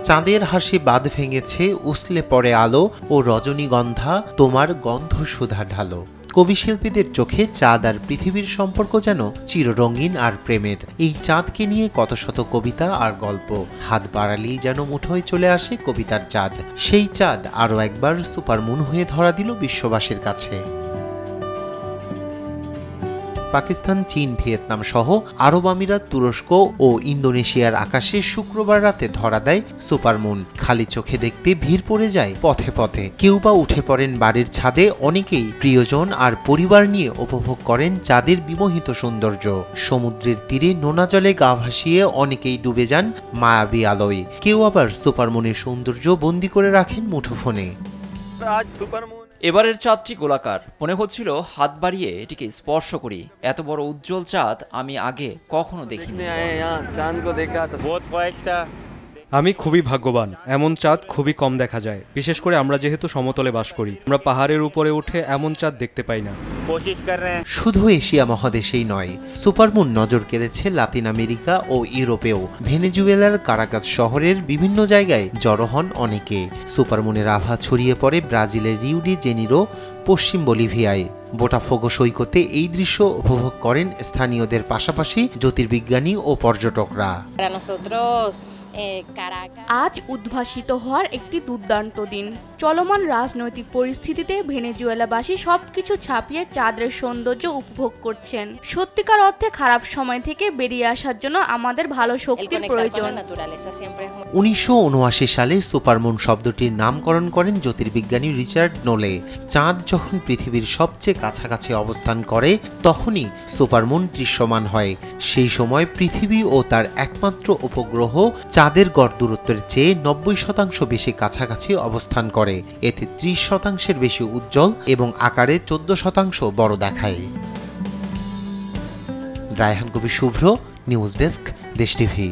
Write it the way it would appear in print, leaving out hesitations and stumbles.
চাঁদের হাসি বাঁধ ভেঙেছে, উছলে পড়ে আলো ও রজনীগন্ধা তোমার গন্ধ সুধা ঢালো। কবি শিল্পীদের চোখে চাঁদ আর পৃথিবীর সম্পর্ক যেন চিররঙিন আর প্রেমের। এই চাঁদকে নিয়ে কত শত কবিতা আর গল্প, হাত বাড়ালেই যেন মুঠোয় চলে আসে কবিতার চাঁদ। সেই চাঁদ আরও একবার সুপারমুন হয়ে ধরা দিল বিশ্ববাসীর কাছে। পাকিস্তান, চীন, ভিয়েতনাম সহ আরব আমিরাত, তুরস্ক ও ইন্দোনেশিয়ার আকাশে শুক্রবার রাতে ধরা দেয় সুপারমুন। খালি চোখে দেখতে ভিড় পড়ে যায় পথে পথে। কেউ বা উঠে পড়েন বাড়ির ছাদে, অনেকেই প্রিয়জন আর পরিবার নিয়ে উপভোগ করেন চাঁদের বিমোহিত সৌন্দর্য। সমুদ্রের তীরে নোনা জলে গা ভাসিয়ে অনেকেই ডুবে যান মায়াবী আলোয়। কেউ আবার সুপারমুনের সৌন্দর্য বন্দি করে রাখেন মুঠোফোনে। এবারের চাঁদটি গোলাকার, মনে হচ্ছিল হাত বাড়িয়ে এটিকে স্পর্শ করি। এত বড় উজ্জ্বল চাঁদ আমি আগে কখনো দেখিনি। আমি খুবই ভাগ্যবান, এমন চাঁদ খুবই কম দেখা যায়, বিশেষ করে আমরা যেহেতু সমতলে বাস করি। আমরা পাহাড়ের উপরে উঠে এমন চাঁদ দেখতে পাই না। শুধু এশিয়া মহাদেশেই নয়, সুপারমুন নজর কেড়েছে লাতিন আমেরিকা ও ইউরোপেও। ভেনেজুয়েলার কারাকাস শহরের বিভিন্ন জায়গায় জড়ো হন অনেকে। সুপারমুনের আভা ছড়িয়ে পড়ে ব্রাজিলের রিও ডি জেনিরো, পশ্চিম বলিভিয়ায়। বোটাফোগো সৈকতে এই দৃশ্য উপভোগ করেন স্থানীয়দের পাশাপাশি জ্যোতির্বিজ্ঞানী ও পর্যটকরা। আজ উদ্ভাসিত হওয়ার একটি দুর্দান্ত দিন। চলমান রাজনৈতিক পরিস্থিতিতে ভেনেজুয়েলাবাসী সবকিছু ছাপিয়ে চাঁদের সৌন্দর্য উপভোগ করছেন। সত্যিকার অর্থে খারাপ সময় থেকে বেরিয়ে আসার জন্য আমাদের ভালো শক্তির প্রয়োজন। 1979 সালে সুপারমুন শব্দটির নামকরণ করেন জ্যোতির্বিজ্ঞানী রিচার্ড নোলে। চাঁদ যখন পৃথিবীর সবচেয়ে কাছাকাছি অবস্থান করে তখনই সুপারমুন দৃশ্যমান হয়। সেই সময় পৃথিবী ও তার একমাত্র উপগ্রহ চাঁদের গড় দূরত্বের চেয়ে 90% বেশি কাছাকাছি অবস্থান করে। এতে 30% বেশি উজ্জ্বল এবং আকারে 14% বড় দেখায়। রায়হান কবি শুভ্র, নিউজ ডেস্ক, দেশ টিভি।